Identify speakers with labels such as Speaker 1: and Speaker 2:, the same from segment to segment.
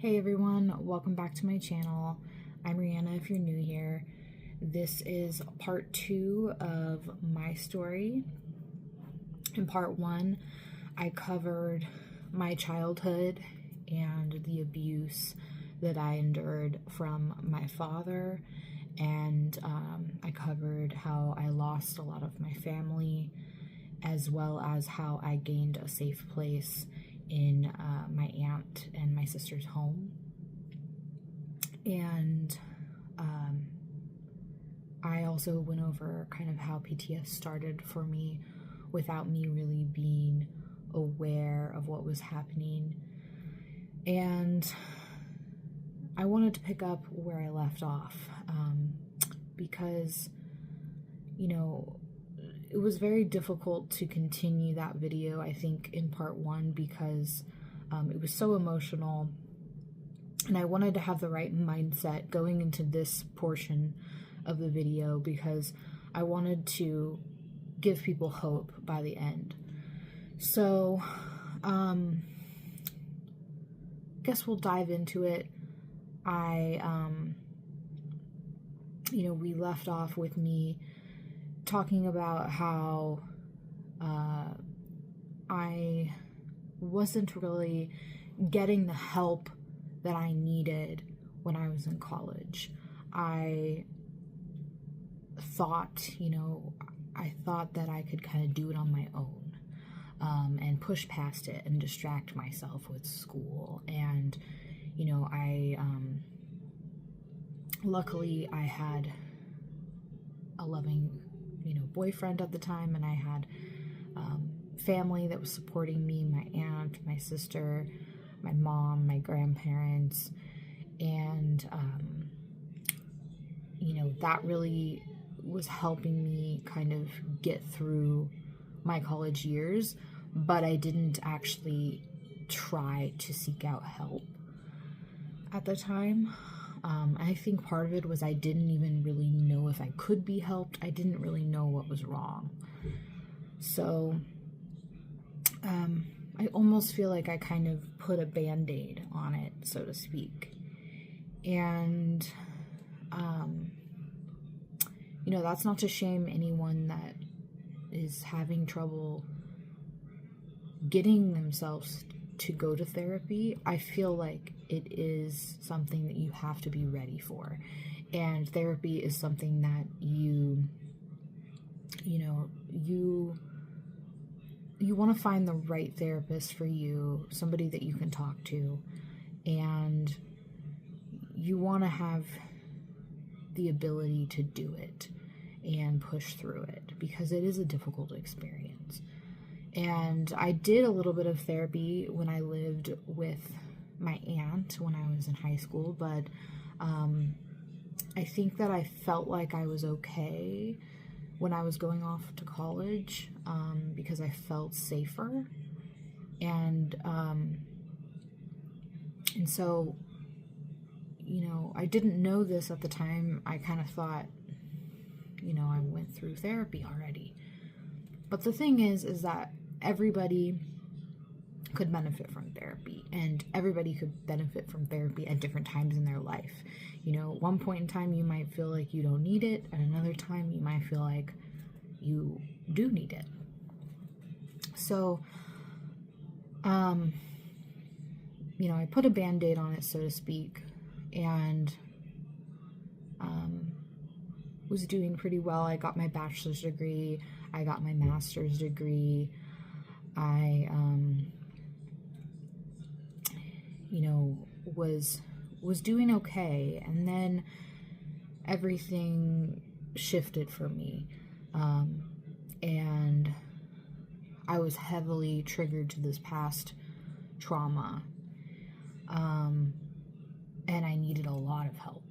Speaker 1: Hey everyone, welcome back to my channel. I'm Rihanna if you're new here. This is part 2 of my story. In part 1, I covered my childhood and the abuse that I endured from my father, and I covered how I lost a lot of my family, as well as how I gained a safe place in my aunt and my sister's home. And I also went over kind of how PTSD started for me without me really being aware of what was happening. And I wanted to pick up where I left off because, you know, it was very difficult to continue that video, I think, in part 1 because it was so emotional, and I wanted to have the right mindset going into this portion of the video because I wanted to give people hope by the end. So, guess we'll dive into it. We left off with me talking about how I wasn't really getting the help that I needed when I was in college. I thought that I could kind of do it on my own and push past it and distract myself with school. And, luckily I had a loving boyfriend at the time, and I had family that was supporting me, my aunt, my sister, my mom, my grandparents, and that really was helping me kind of get through my college years, but I didn't actually try to seek out help at the time. I think part of it was I didn't even really know if I could be helped. I didn't really know what was wrong. So I almost feel like I kind of put a band-aid on it, so to speak. And, that's not to shame anyone that is having trouble getting themselves to go to therapy. I feel like it is something that you have to be ready for. And therapy is something that you want to find the right therapist for you, somebody that you can talk to, and you want to have the ability to do it and push through it because it is a difficult experience. And I did a little bit of therapy when I lived with my aunt when I was in high school, but I think that I felt like I was okay when I was going off to college because I felt safer. And so, I didn't know this at the time. I kind of thought, I went through therapy already. But the thing is that everybody could benefit from therapy, and everybody could benefit from therapy at different times in their life. At one point in time you might feel like you don't need it, at another time you might feel like you do need it. So I put a band-aid on it, so to speak, and was doing pretty well. I got my bachelor's degree, I got my master's degree, I was doing okay, and then everything shifted for me, and I was heavily triggered to this past trauma, and I needed a lot of help,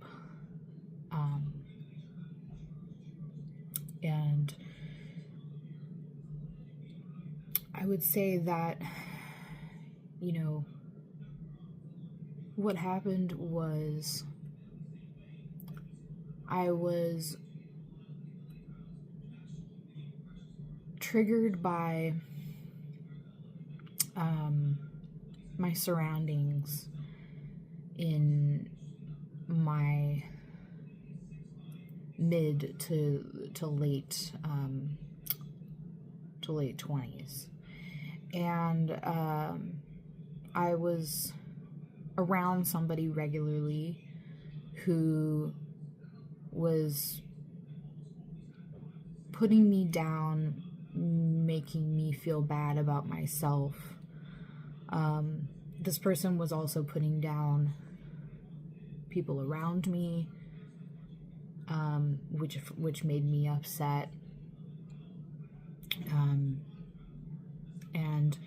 Speaker 1: and I would say that what happened was I was triggered by my surroundings in my mid to late 20s, and I was around somebody regularly who was putting me down, making me feel bad about myself. This person was also putting down people around me, which made me upset. And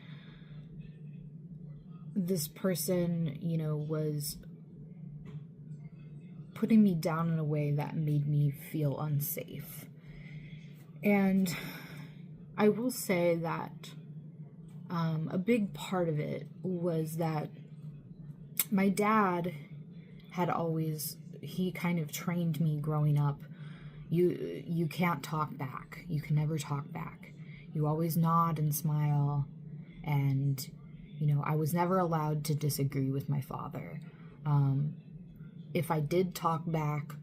Speaker 1: this person, was putting me down in a way that made me feel unsafe. And I will say that a big part of it was that my dad had always, he kind of trained me growing up. You can't talk back. You can never talk back. You always nod and smile. And, I was never allowed to disagree with my father. If I did talk back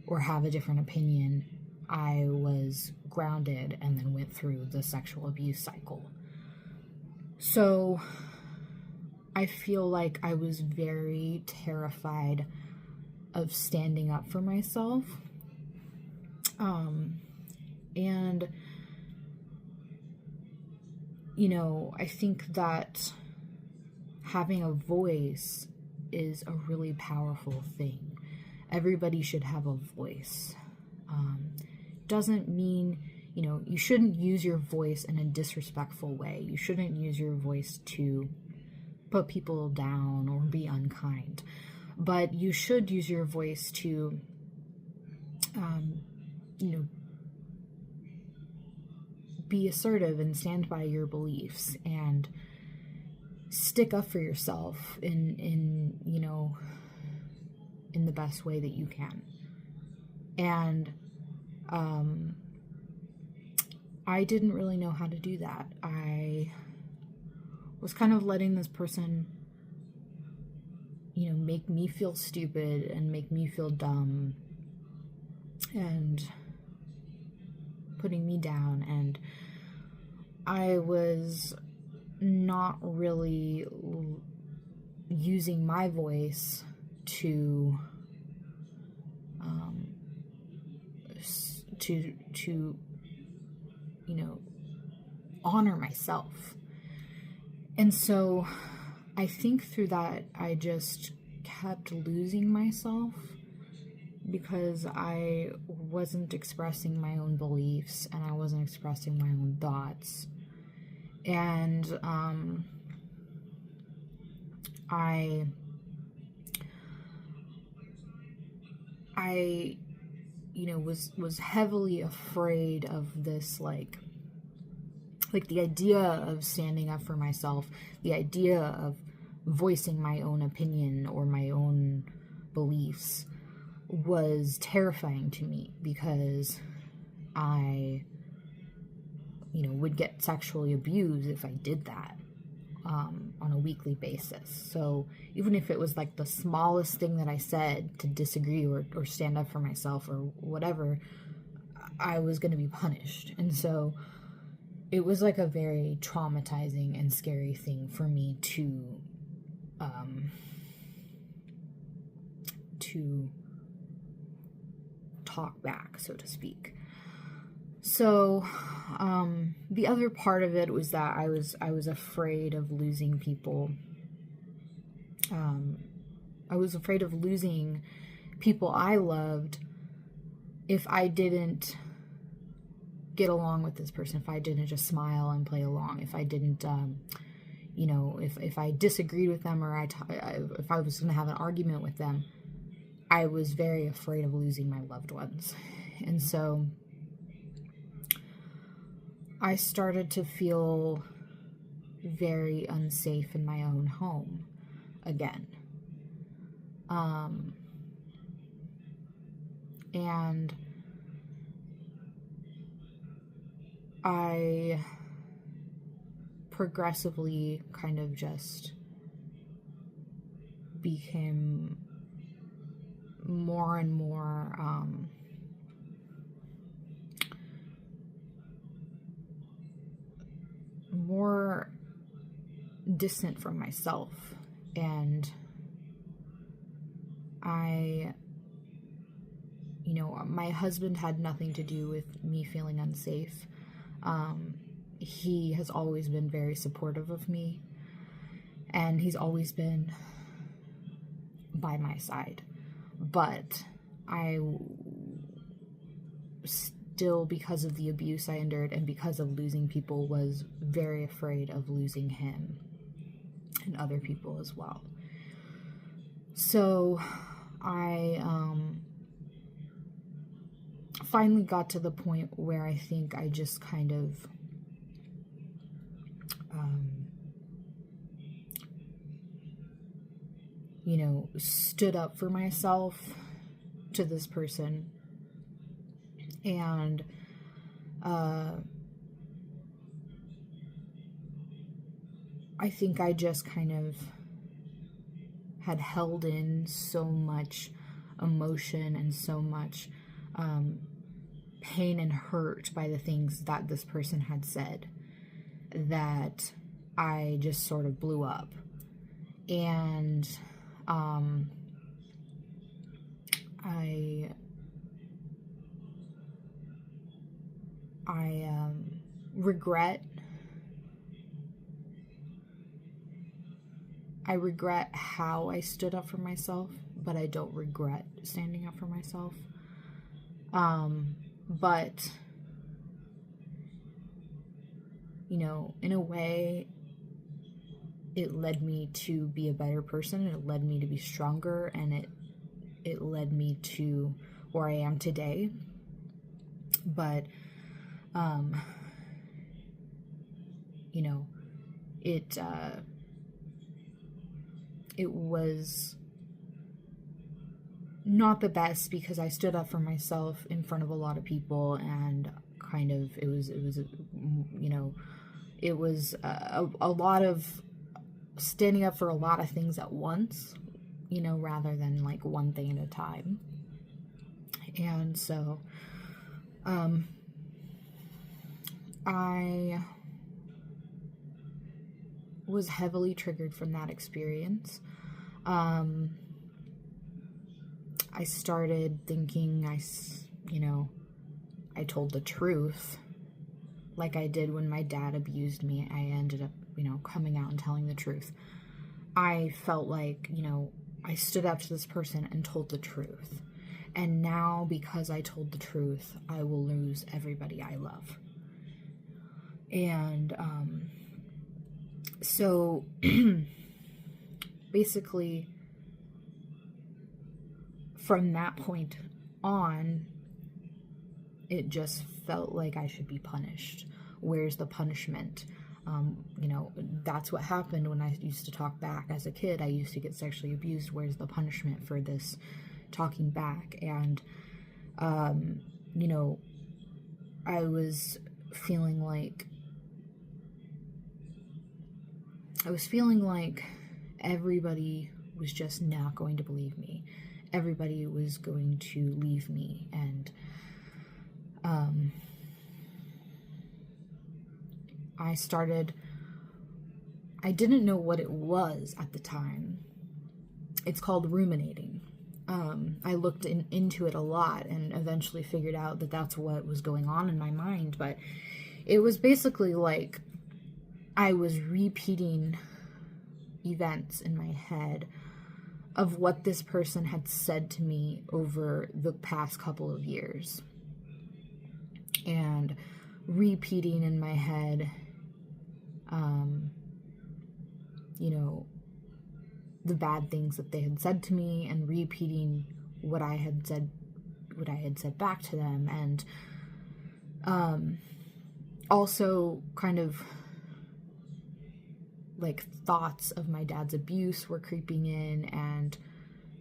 Speaker 1: or have a different opinion, I was grounded and then went through the sexual abuse cycle. So I feel like I was very terrified of standing up for myself. And, I think that having a voice is a really powerful thing. Everybody should have a voice. Doesn't mean, you shouldn't use your voice in a disrespectful way. You shouldn't use your voice to put people down or be unkind. But you should use your voice to, be assertive and stand by your beliefs and stick up for yourself in the best way that you can. And I didn't really know how to do that. I was kind of letting this person, make me feel stupid and make me feel dumb and putting me down. And I was not really using my voice to honor myself. And so I think through that I just kept losing myself because I wasn't expressing my own beliefs and I wasn't expressing my own thoughts. And I was heavily afraid of this, like the idea of standing up for myself, the idea of voicing my own opinion or my own beliefs was terrifying to me because I, would get sexually abused if I did that on a weekly basis. So even if it was like the smallest thing that I said to disagree or stand up for myself or whatever, I was going to be punished. And so it was like a very traumatizing and scary thing for me to talk back, so to speak. So the other part of it was that I was afraid of losing people. I was afraid of losing people I loved if I didn't get along with this person, if I didn't just smile and play along, if I didn't, if I disagreed with them or if I was going to have an argument with them, I was very afraid of losing my loved ones. And so I started to feel very unsafe in my own home again. And I progressively kind of just became more and more more distant from myself. And my husband had nothing to do with me feeling unsafe. He has always been very supportive of me, and he's always been by my side. But I still, because of the abuse I endured and because of losing people, was very afraid of losing him and other people as well. So I finally got to the point where I think I just kind of stood up for myself to this person. And I think I just kind of had held in so much emotion and so much pain and hurt by the things that this person had said that I just sort of blew up. And I regret how I stood up for myself, but I don't regret standing up for myself. But, in a way, it led me to be a better person, and it led me to be stronger, and it led me to where I am today. But, it was not the best, because I stood up for myself in front of a lot of people, and kind of, it was a lot of standing up for a lot of things at once, rather than like one thing at a time. And so, I was heavily triggered from that experience. I started thinking I told the truth, like I did when my dad abused me. I ended up, coming out and telling the truth. I felt like, I stood up to this person and told the truth. And now, because I told the truth, I will lose everybody I love. And, so, basically, from that point on, it just felt like I should be punished. Where's the punishment? That's what happened when I used to talk back as a kid. I used to get sexually abused. Where's the punishment for this talking back? And, I was feeling like everybody was just not going to believe me. Everybody was going to leave me. And I didn't know what it was at the time. It's called ruminating. I looked into it a lot and eventually figured out that that's what was going on in my mind. But it was basically like I was repeating events in my head of what this person had said to me over the past couple of years. And repeating in my head, the bad things that they had said to me, and repeating what I had said back to them. And, also kind of like thoughts of my dad's abuse were creeping in, and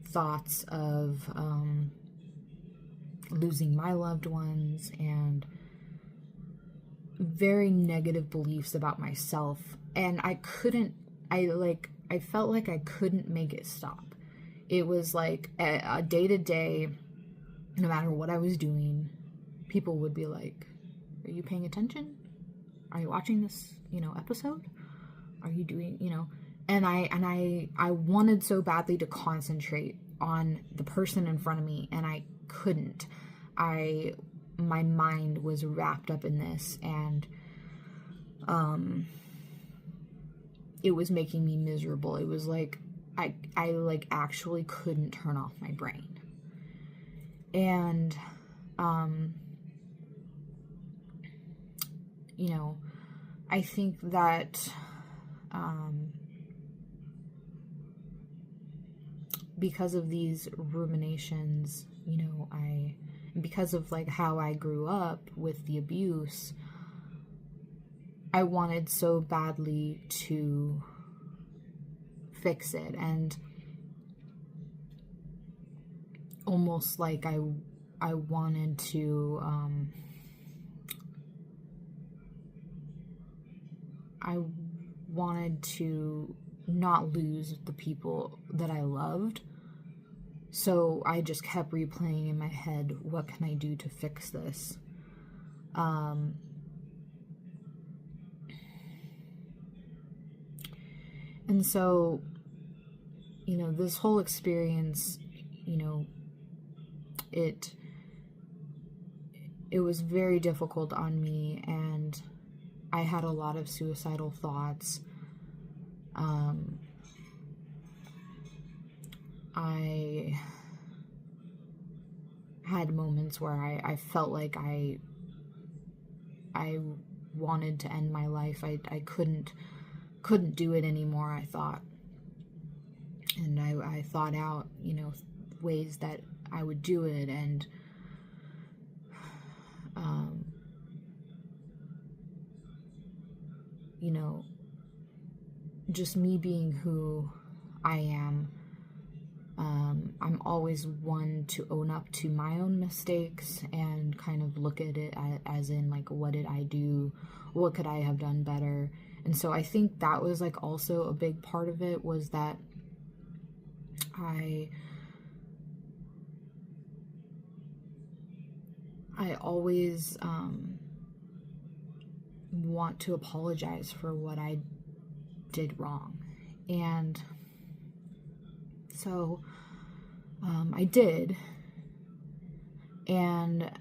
Speaker 1: thoughts of, losing my loved ones, and I felt like I couldn't make it stop. It was like a day to day, no matter what I was doing, people would be like, are you paying attention? Are you watching this, episode? Are you doing, and I wanted so badly to concentrate on the person in front of me, and I couldn't. My mind was wrapped up in this, and it was making me miserable. It was like I like actually couldn't turn off my brain. And I think that because of these ruminations, because of like how I grew up with the abuse, I wanted so badly to fix it, and almost like I wanted to I wanted to not lose the people that I loved. So I just kept replaying in my head, what can I do to fix this? And so, this whole experience, it was very difficult on me, and I had a lot of suicidal thoughts. I had moments where I felt like I wanted to end my life. I couldn't do it anymore, I thought. And I thought out, ways that I would do it, and just me being who I am. I'm always one to own up to my own mistakes and kind of look at it as in like, what did I do? What could I have done better? And so I think that was like also a big part of it, was that I always want to apologize for what I did wrong. And so I did. And,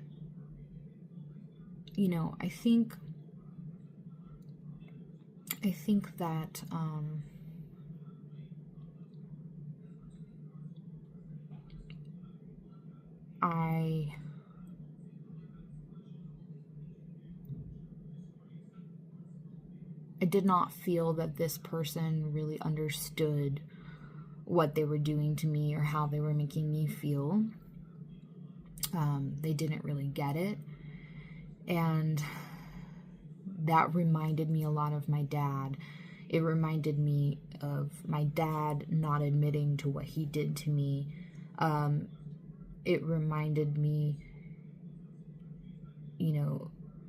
Speaker 1: I think that I did not feel that this person really understood what they were doing to me or how they were making me feel. They didn't really get it. And that reminded me a lot of my dad. It reminded me of my dad not admitting to what he did to me. It reminded me,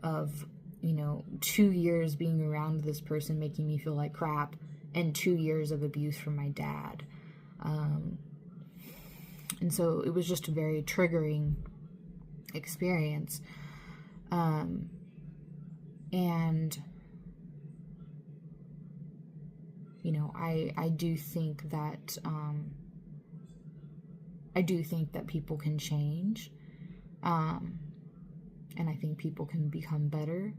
Speaker 1: of 2 years being around this person making me feel like crap, and 2 years of abuse from my dad. And so it was just a very triggering experience. And I do think that people can change. And I think people can become better.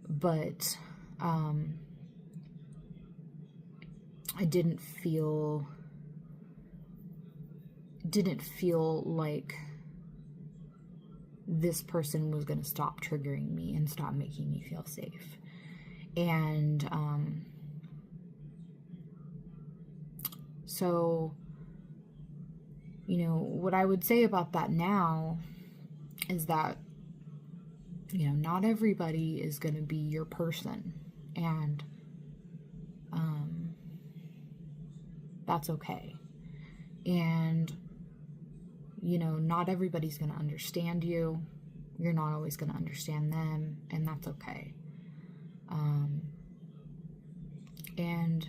Speaker 1: But I didn't feel like this person was going to stop triggering me and stop making me feel safe. And so, what I would say about that now is that, not everybody is going to be your person, and that's okay. And, not everybody's going to understand you. You're not always going to understand them, and that's okay. And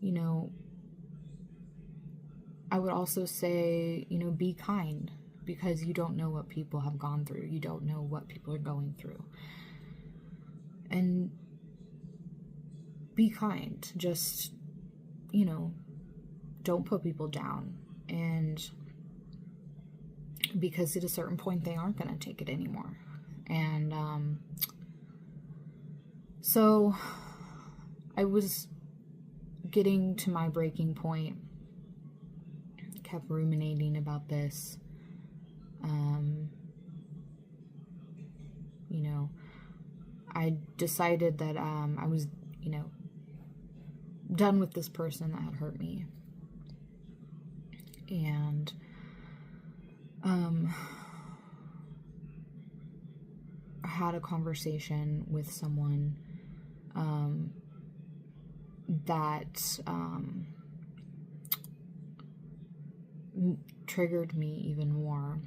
Speaker 1: you know, I would also say, you know, be kind, because you don't know what people have gone through. You don't know what people are going through. And be kind. Just, you know, don't put people down. And because at a certain point, they aren't going to take it anymore. And so I was getting to my breaking point. Kept ruminating about this. You know, I decided that I was, you know, done with this person that had hurt me. And I had a conversation with someone that triggered me even more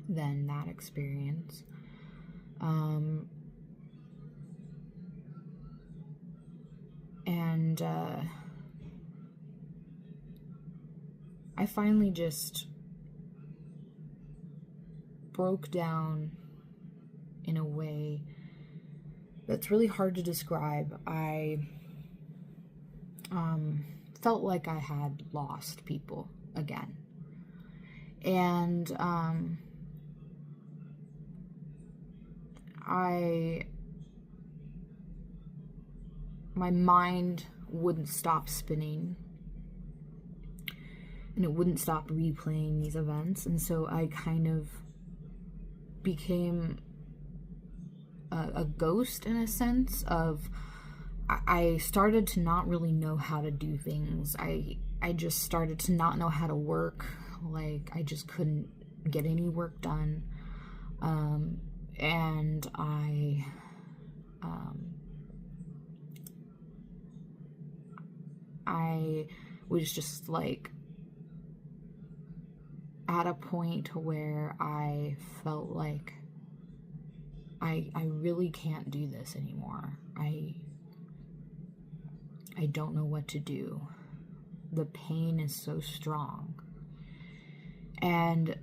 Speaker 1: than that experience. And I finally just broke down in a way that's really hard to describe. I felt like I had lost people again. And my mind wouldn't stop spinning, and it wouldn't stop replaying these events. And so I kind of became a ghost, in a sense of, I started to not really know how to do things. I just started to not know how to work. Like, I just couldn't get any work done. And I was just like at a point where I felt like I really can't do this anymore. I don't know what to do. The pain is so strong. And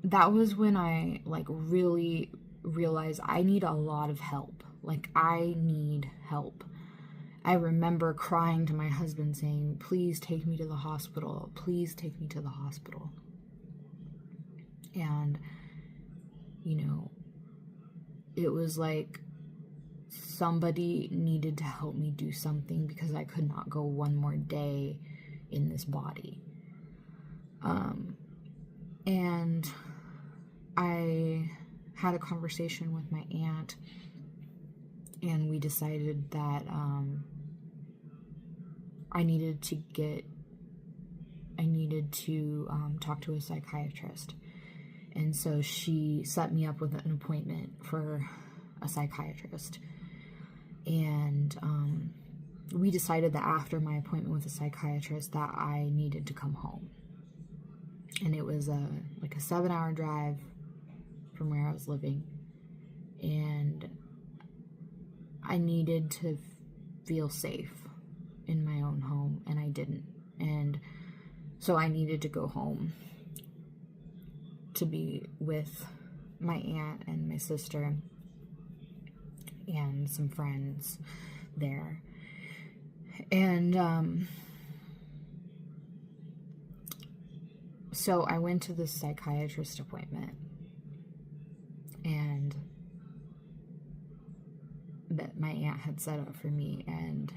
Speaker 1: that was when I like really realized I need a lot of help. Like, I need help. I remember crying to my husband saying, please take me to the hospital. Please take me to the hospital. And, you know, it was like somebody needed to help me do something, because I could not go one more day in this body. And I had a conversation with my aunt, and we decided that I needed to talk to a psychiatrist. And so she set me up with an appointment for a psychiatrist. And we decided that after my appointment with a psychiatrist that I needed to come home. And it was like a 7-hour drive from where I was living. And I needed to feel safe in my own home, and I didn't. And so I needed to go home to be with my aunt and my sister and some friends there. And so I went to this psychiatrist appointment, and that my aunt had set up for me, and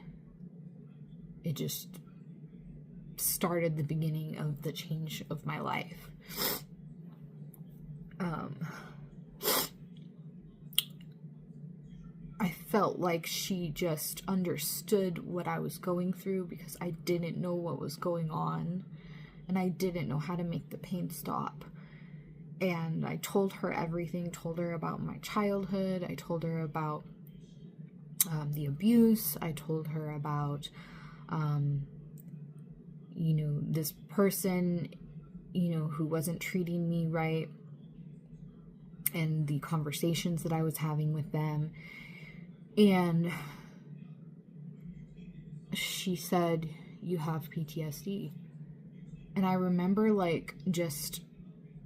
Speaker 1: it just started the beginning of the change of my life. I felt like she just understood what I was going through, because I didn't know what was going on, and I didn't know how to make the pain stop. And I told her everything, told her about my childhood, I told her about the abuse, I told her about, you know, this person, you know, who wasn't treating me right, and the conversations that I was having with them. And she said, "You have PTSD." And I remember, like, just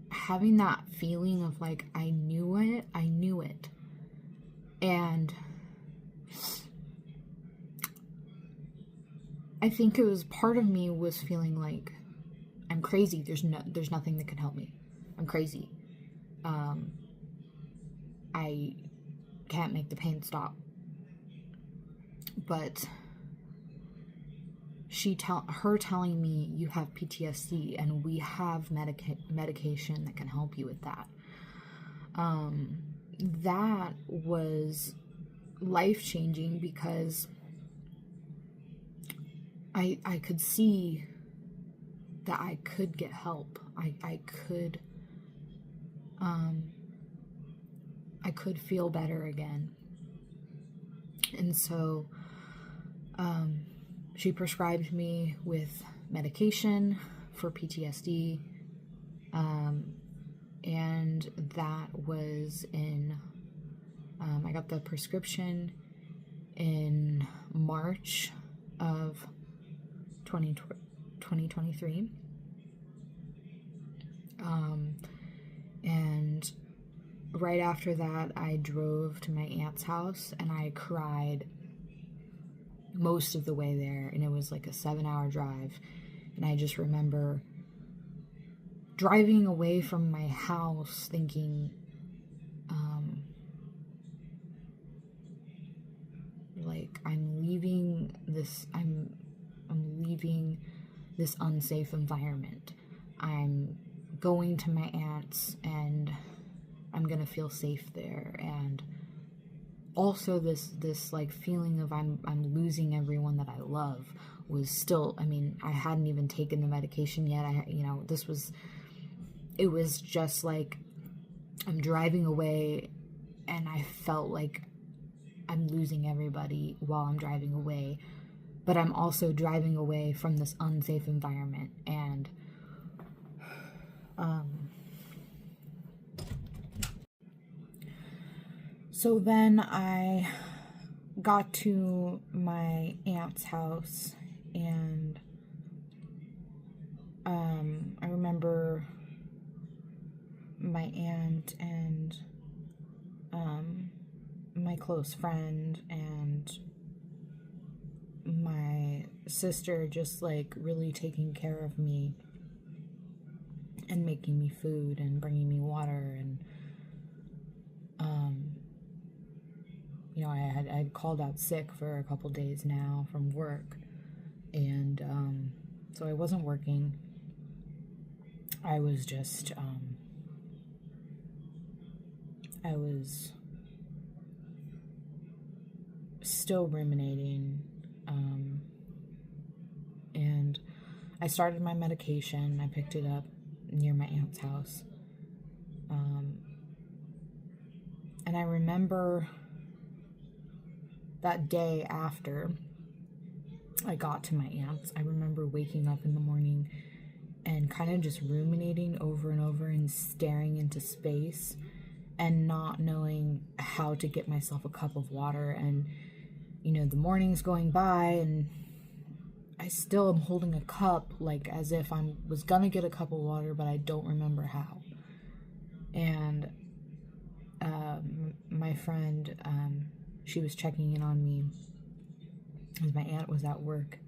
Speaker 1: having that feeling of, like, I knew it. And I think it was part of me was feeling like, I'm crazy. There's nothing that can help me. I'm crazy. I can't make the pain stop. But her telling me, you have PTSD and we have medication that can help you with that. That was life-changing because I could see that I could get help. I could feel better again. And so she prescribed me with medication for PTSD, and that was I got the prescription in March of 2023, and right after that, I drove to my aunt's house, and I cried most of the way there, and it was like a 7-hour drive. And I just remember driving away from my house thinking, like, I'm leaving this unsafe environment. I'm going to my aunt's and I'm gonna feel safe there. And also this like feeling of I'm losing everyone that I love was still, I mean, I hadn't even taken the medication yet. It was just like I'm driving away and I felt like I'm losing everybody while I'm driving away, but I'm also driving away from this unsafe environment. And so then I got to my aunt's house, and I remember my aunt and my close friend and my sister just like really taking care of me and making me food and bringing me water. And I had called out sick for a couple days now from work, and so I wasn't working. I was just I was still ruminating, and I started my medication. I picked it up near my aunt's house, and I remember that day after I got to my aunt's, I remember waking up in the morning and kind of just ruminating over and over and staring into space and not knowing how to get myself a cup of water. And the morning's going by and I still am holding a cup, like as if I was gonna get a cup of water, but I don't remember how. And my friend, she was checking in on me because my aunt was at work,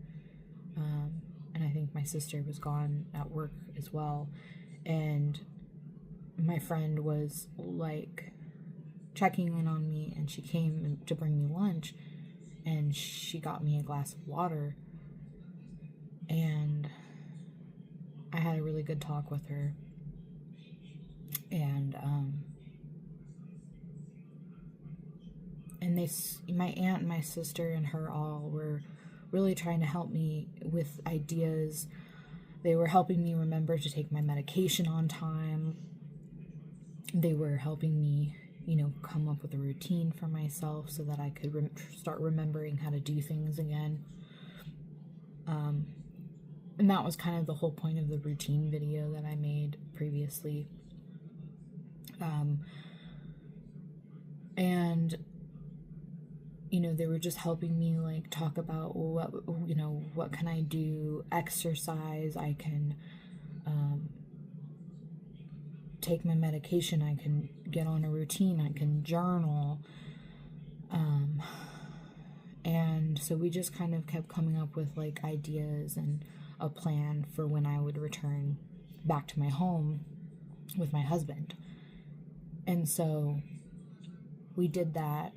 Speaker 1: and I think my sister was gone at work as well. And my friend was like checking in on me, and she came to bring me lunch, and she got me a glass of water, and I had a really good talk with her. And my aunt and my sister and her all were really trying to help me with ideas. They were helping me remember to take my medication on time. They were helping me, come up with a routine for myself so that I could start remembering how to do things again. And that was kind of the whole point of the routine video that I made previously. And they were just helping me like talk about what can I do, exercise, I can take my medication, I can get on a routine, I can journal. And so we just kind of kept coming up with like ideas and a plan for when I would return back to my home with my husband. And so we did that,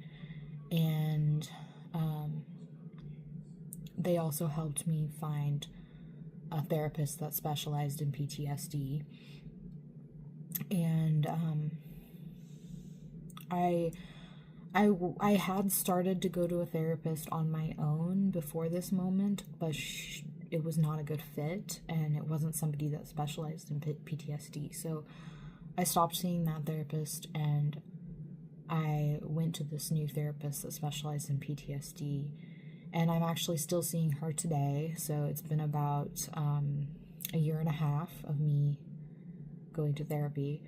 Speaker 1: and they also helped me find a therapist that specialized in PTSD. And I had started to go to a therapist on my own before this moment, but it was not a good fit, and it wasn't somebody that specialized in PTSD. So I stopped seeing that therapist, and I went to this new therapist that specialized in PTSD, and I'm actually still seeing her today. So it's been about a year and a half of me going to therapy.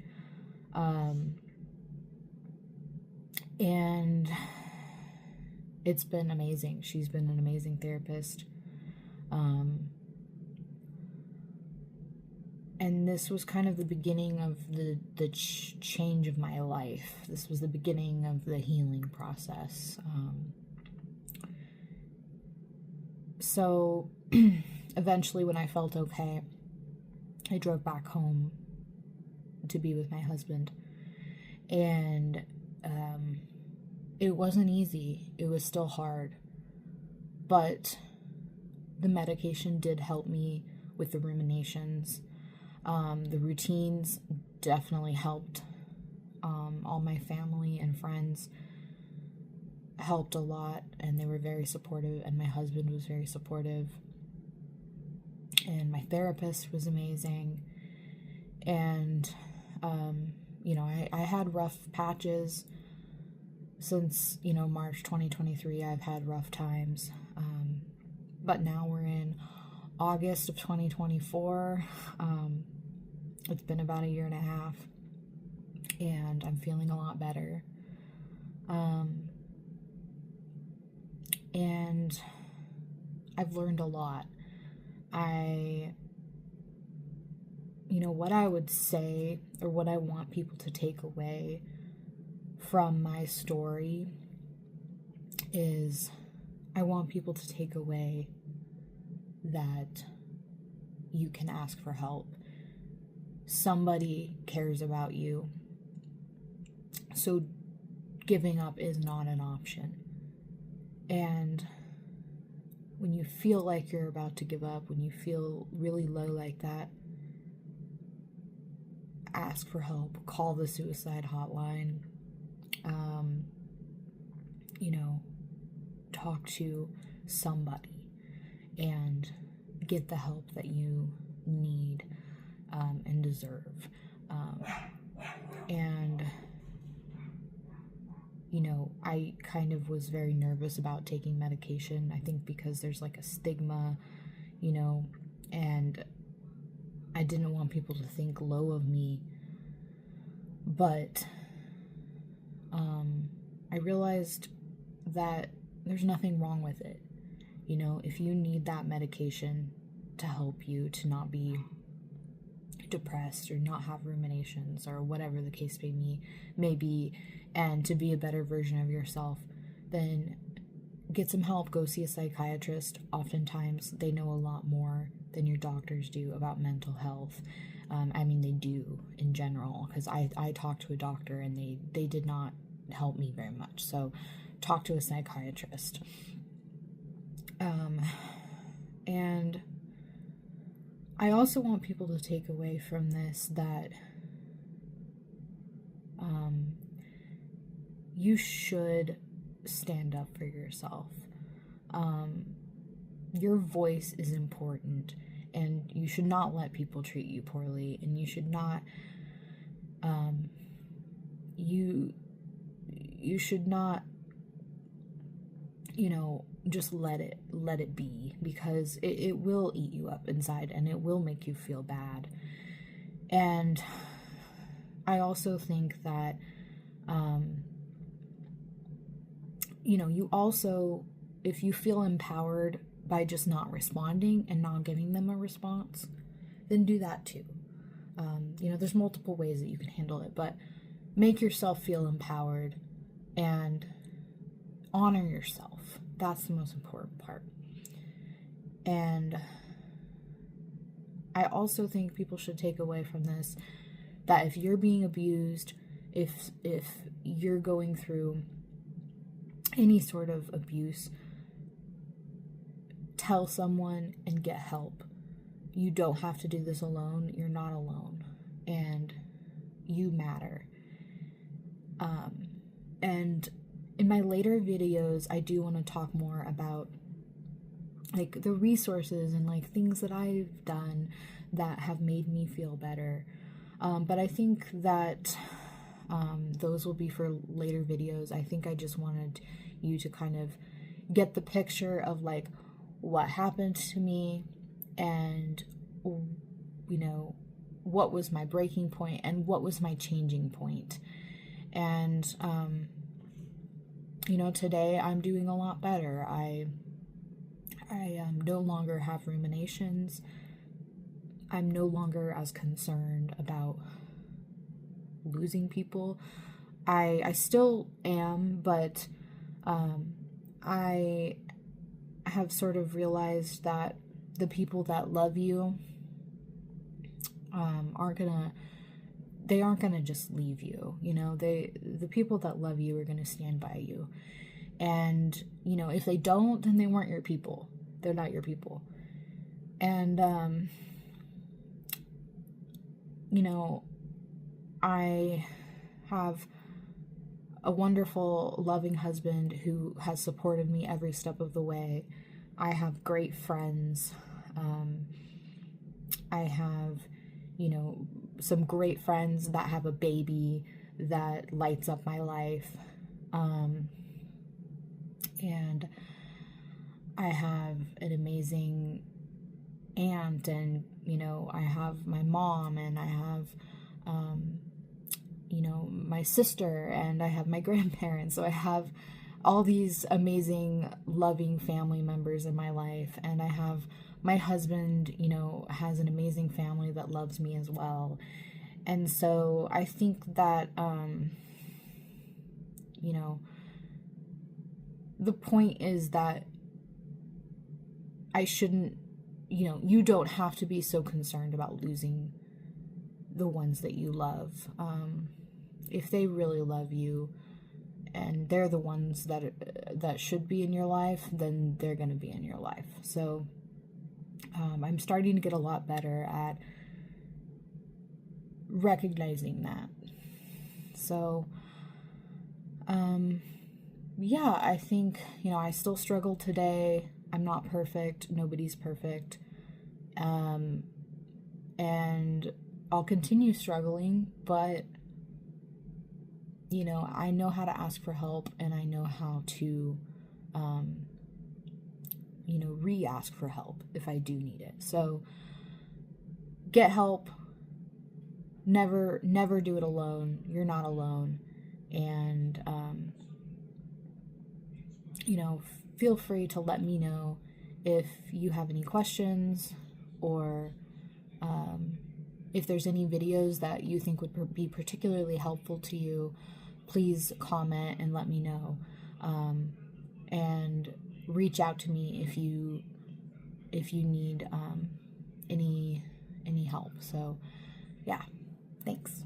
Speaker 1: And it's been amazing. She's been an amazing therapist. And this was kind of the beginning of the change of my life. This was the beginning of the healing process. So eventually, when I felt okay, I drove back home to be with my husband. And it wasn't easy. It was still hard. But the medication did help me with the ruminations. The routines definitely helped. All my family and friends helped a lot, and they were very supportive, and my husband was very supportive. And my therapist was amazing. And, I had rough patches since, March 2023. I've had rough times. But now we're in August of 2024. It's been about a year and a half, and I'm feeling a lot better. And I've learned a lot. What I would say, or what I want people to take away from my story, is I want people to take away that you can ask for help. Somebody cares about you. So giving up is not an option. And when you feel like you're about to give up, when you feel really low like that, ask for help. Call the suicide hotline. Talk to somebody and get the help that you need and deserve. I kind of was very nervous about taking medication. I think because there's like a stigma, and I didn't want people to think low of me. But I realized that there's nothing wrong with it. If you need that medication to help you to not be depressed or not have ruminations or whatever the case may be, and to be a better version of yourself, then get some help. Go see a psychiatrist. Oftentimes they know a lot more than your doctors do about mental health. They do in general, because I talked to a doctor and they did not help me very much. So talk to a psychiatrist. And I also want people to take away from this that you should stand up for yourself. Your voice is important, and you should not let people treat you poorly, and you should not you should not just let it be, because it will eat you up inside, and it will make you feel bad. And I also think that you also, if you feel empowered by just not responding and not giving them a response, then do that too. There's multiple ways that you can handle it, but make yourself feel empowered and honor yourself. That's the most important part. And I also think people should take away from this that if you're being abused, if you're going through any sort of abuse, tell someone and get help. You don't have to do this alone. You're not alone. And you matter. And in my later videos, I do want to talk more about like the resources and like things that I've done that have made me feel better. But I think that those will be for later videos. I think I just wanted you to kind of get the picture of like what happened to me and, what was my breaking point and what was my changing point. And, today I'm doing a lot better. I no longer have ruminations. I'm no longer as concerned about losing people. I still am, but I have sort of realized that the people that love you aren't gonna just leave you. The people that love you are gonna stand by you. And, if they don't, then they weren't your people. They're not your people. And, I have a wonderful, loving husband who has supported me every step of the way. I have great friends. I have, some great friends that have a baby that lights up my life. And I have an amazing aunt, and, I have my mom, and I have, my sister, and I have my grandparents. So I have all these amazing, loving family members in my life. And I have my husband, has an amazing family that loves me as well. And so I think that, the point is that I shouldn't, you don't have to be so concerned about losing the ones that you love. If they really love you and they're the ones that should be in your life, then they're going to be in your life. So I'm starting to get a lot better at recognizing that. So, I think, I still struggle today. I'm not perfect. Nobody's perfect. And I'll continue struggling, but, I know how to ask for help, and I know how to, re-ask for help if I do need it. So get help. Never do it alone. You're not alone. And, feel free to let me know if you have any questions, or if there's any videos that you think would be particularly helpful to you. Please comment and let me know. And reach out to me if you need any help. So, yeah, thanks.